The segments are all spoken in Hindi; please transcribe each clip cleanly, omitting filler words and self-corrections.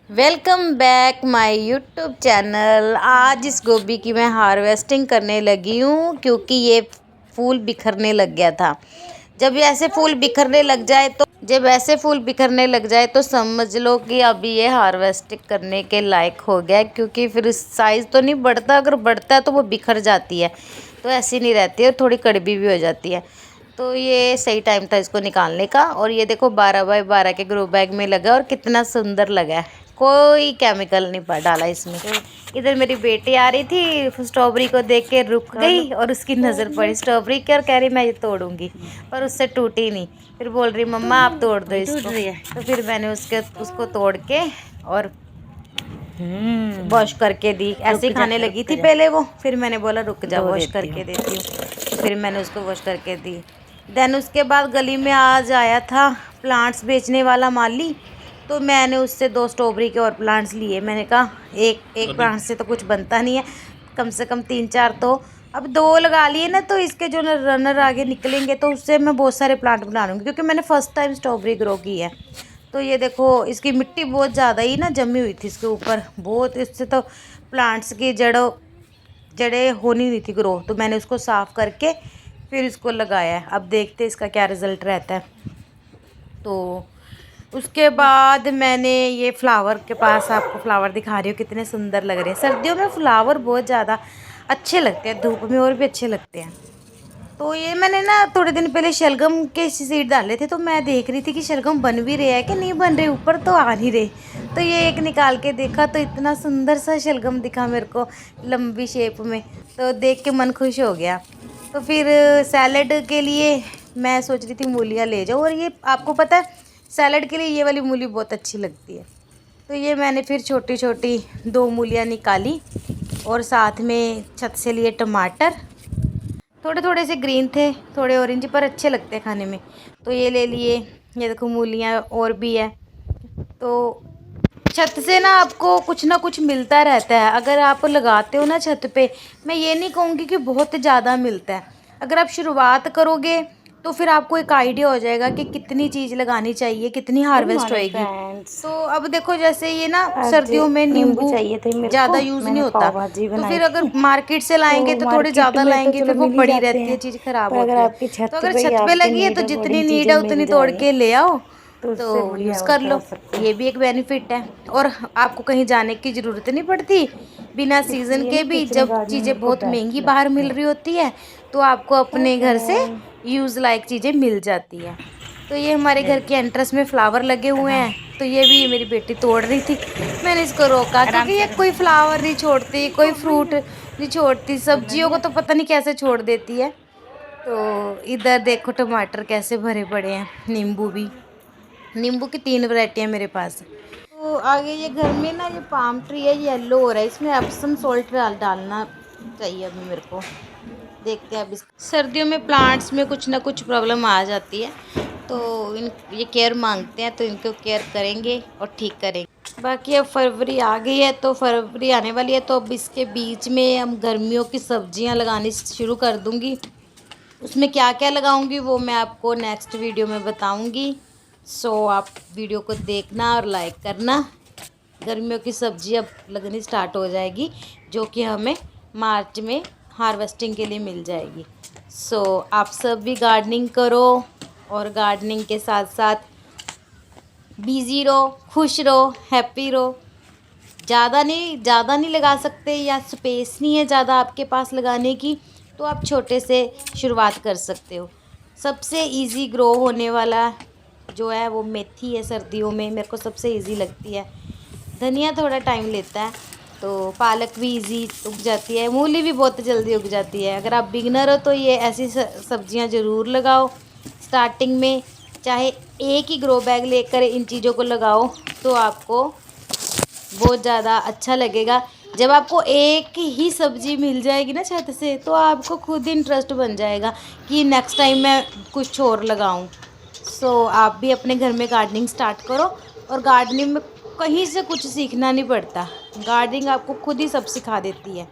Welcome back my YouTube channel. आज इस गोभी की मैं हार्वेस्टिंग करने लगी हूँ क्योंकि ये फूल बिखरने लग गया था। जब ऐसे फूल बिखरने लग जाए तो समझ लो कि अभी ये हार्वेस्टिंग करने के लायक हो गया, क्योंकि फिर साइज़ तो नहीं बढ़ता, अगर बढ़ता है तो वो बिखर जाती है, तो ऐसी नहीं रहती है और थोड़ी कड़वी भी हो जाती है। तो ये सही टाइम था इसको निकालने का। और ये देखो 12 बाय 12 के ग्रो बैग में लगा और कितना सुंदर लगा है, कोई केमिकल नहीं डाला इसमें। इधर मेरी बेटी आ रही थी, स्ट्रॉबेरी को देख के रुक गई और उसकी नज़र पड़ी स्ट्रॉबेरी की और कह रही मैं ये तोड़ूंगी, पर उससे टूटी नहीं। फिर बोल रही मम्मा आप तोड़ दो इसको। तो फिर मैंने उसको तोड़ के और वॉश करके दी। ऐसे ही खाने लगी थी पहले वो, फिर मैंने बोला रुक जा वॉश करके देती हूँ, तो फिर मैंने उसको वॉश करके दी। देन उसके बाद गली में आज आया था प्लांट्स बेचने वाला माली, तो मैंने उससे 2 स्ट्रॉबेरी के और प्लांट्स लिए। मैंने कहा एक प्लांट से तो कुछ बनता नहीं है, कम से कम 3-4 तो अब 2 लगा लिए ना, तो इसके जो रनर आगे निकलेंगे तो उससे मैं बहुत सारे प्लांट बना लूँगी, क्योंकि मैंने फ़र्स्ट टाइम स्ट्रॉबेरी ग्रो की है। तो ये देखो इसकी मिट्टी बहुत ज़्यादा ही ना जमी हुई थी इसके ऊपर बहुत, इससे तो प्लांट्स की जड़ें होनी नहीं थी ग्रो। तो मैंने उसको साफ़ करके फिर इसको लगाया है। अब देखते हैं इसका क्या रिज़ल्ट रहता है। तो उसके बाद मैंने ये फ्लावर के पास आपको फ्लावर दिखा रही हूँ, कितने सुंदर लग रहे हैं। सर्दियों में फ्लावर बहुत ज़्यादा अच्छे लगते हैं, धूप में और भी अच्छे लगते हैं। तो ये मैंने ना थोड़े दिन पहले शलगम के सीड डाले थे, तो मैं देख रही थी कि शलगम बन भी रहे हैं कि नहीं बन रहे, ऊपर तो आ नहीं रहे। तो ये एक निकाल के देखा तो इतना सुंदर सा शलगम दिखा मेरे को, लंबी शेप में, तो देख के मन खुश हो गया। तो फिर सैलड के लिए मैं सोच रही थी मूलियाँ ले जाऊँ, और ये आपको पता है सैलड के लिए ये वाली मूली बहुत अच्छी लगती है। तो ये मैंने फिर छोटी छोटी 2 मूलियाँ निकाली, और साथ में छत से लिए टमाटर, थोड़े थोड़े से ग्रीन थे थोड़े ऑरेंज, पर अच्छे लगते हैं खाने में, तो ये ले लिए। ये देखो मूलियाँ और भी है। तो छत से ना आपको कुछ ना कुछ मिलता रहता है, अगर आप लगाते हो ना छत पे, मैं ये नहीं कहूँगी कि बहुत ज़्यादा मिलता है। अगर आप शुरुआत करोगे तो फिर आपको एक आइडिया हो जाएगा कि कितनी चीज़ लगानी चाहिए, कितनी हार्वेस्ट होएगी। तो अब देखो जैसे ये ना सर्दियों में नींबू ज़्यादा यूज़ नहीं होता, तो फिर अगर मार्केट से लाएंगे तो थोड़े ज़्यादा लाएंगे, फिर वो पड़ी रहती है, चीज़ ख़राब होती है। तो अगर छत पे लगी है तो जितनी नीड है उतनी तोड़ के ले आओ, तो यूज़ कर लो, ये भी एक बेनिफिट है। और आपको कहीं जाने की ज़रूरत नहीं पड़ती बिना सीज़न के भी। जब चीज़ें बहुत महंगी बाहर मिल रही होती है तो आपको अपने घर से यूज़ लायक चीज़ें मिल जाती है। तो ये हमारे घर के एंट्रेंस में फ्लावर लगे हुए हैं, तो ये भी मेरी बेटी तोड़ रही थी, मैंने इसको रोका, क्योंकि ये कोई फ्लावर नहीं छोड़ती, कोई फ्रूट नहीं छोड़ती, सब्जियों को तो पता नहीं कैसे छोड़ देती है। तो इधर देखो टमाटर कैसे भरे पड़े हैं, नींबू की 3 वैरायटी है मेरे पास। तो आगे ये घर में ना ये पाम ट्री है, ये येलो हो रहा है, इसमें एप्सम सॉल्ट डालना चाहिए अभी मेरे को। देखते हैं अब सर्दियों में प्लांट्स में कुछ ना कुछ प्रॉब्लम आ जाती है, तो ये केयर मांगते हैं, तो इनको केयर करेंगे और ठीक करेंगे। बाकी अब फरवरी आ गई है, तो फरवरी आने वाली है, तो अब इसके बीच में हम गर्मियों की सब्जियां लगानी शुरू कर दूंगी। उसमें क्या क्या लगाऊंगी वो मैं आपको नेक्स्ट वीडियो में बताऊंगी। सो आप वीडियो को देखना और लाइक करना। गर्मियों की सब्जी अब लगनी स्टार्ट हो जाएगी, जो कि हमें मार्च में हार्वेस्टिंग के लिए मिल जाएगी। सो आप सब भी गार्डनिंग करो, और गार्डनिंग के साथ साथ बिज़ी रहो, खुश रहो, हैप्पी रहो। ज़्यादा नहीं लगा सकते, या स्पेस नहीं है ज़्यादा आपके पास लगाने की, तो आप छोटे से शुरुआत कर सकते हो। सबसे इजी ग्रो होने वाला जो है वो मेथी है, सर्दियों में मेरे को सबसे इजी लगती है। धनिया थोड़ा टाइम लेता है, तो पालक भी इजी उग जाती है, मूली भी बहुत जल्दी उग जाती है। अगर आप बिगनर हो तो ये ऐसी सब्जियां ज़रूर लगाओ स्टार्टिंग में, चाहे एक ही ग्रो बैग लेकर इन चीज़ों को लगाओ, तो आपको बहुत ज़्यादा अच्छा लगेगा। जब आपको एक ही सब्ज़ी मिल जाएगी ना छत से, तो आपको खुद इंटरेस्ट बन जाएगा कि नेक्स्ट टाइम मैं कुछ और लगाऊं। सो आप भी अपने घर में गार्डनिंग स्टार्ट करो, और गार्डनिंग में कहीं से कुछ सीखना नहीं पड़ता, गार्डनिंग आपको खुद ही सब सिखा देती है।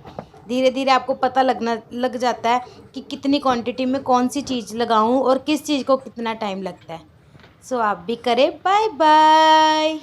धीरे धीरे आपको पता लग जाता है कि कितनी क्वांटिटी में कौन सी चीज़ लगाऊं और किस चीज़ को कितना टाइम लगता है। सो आप भी करें। Bye bye.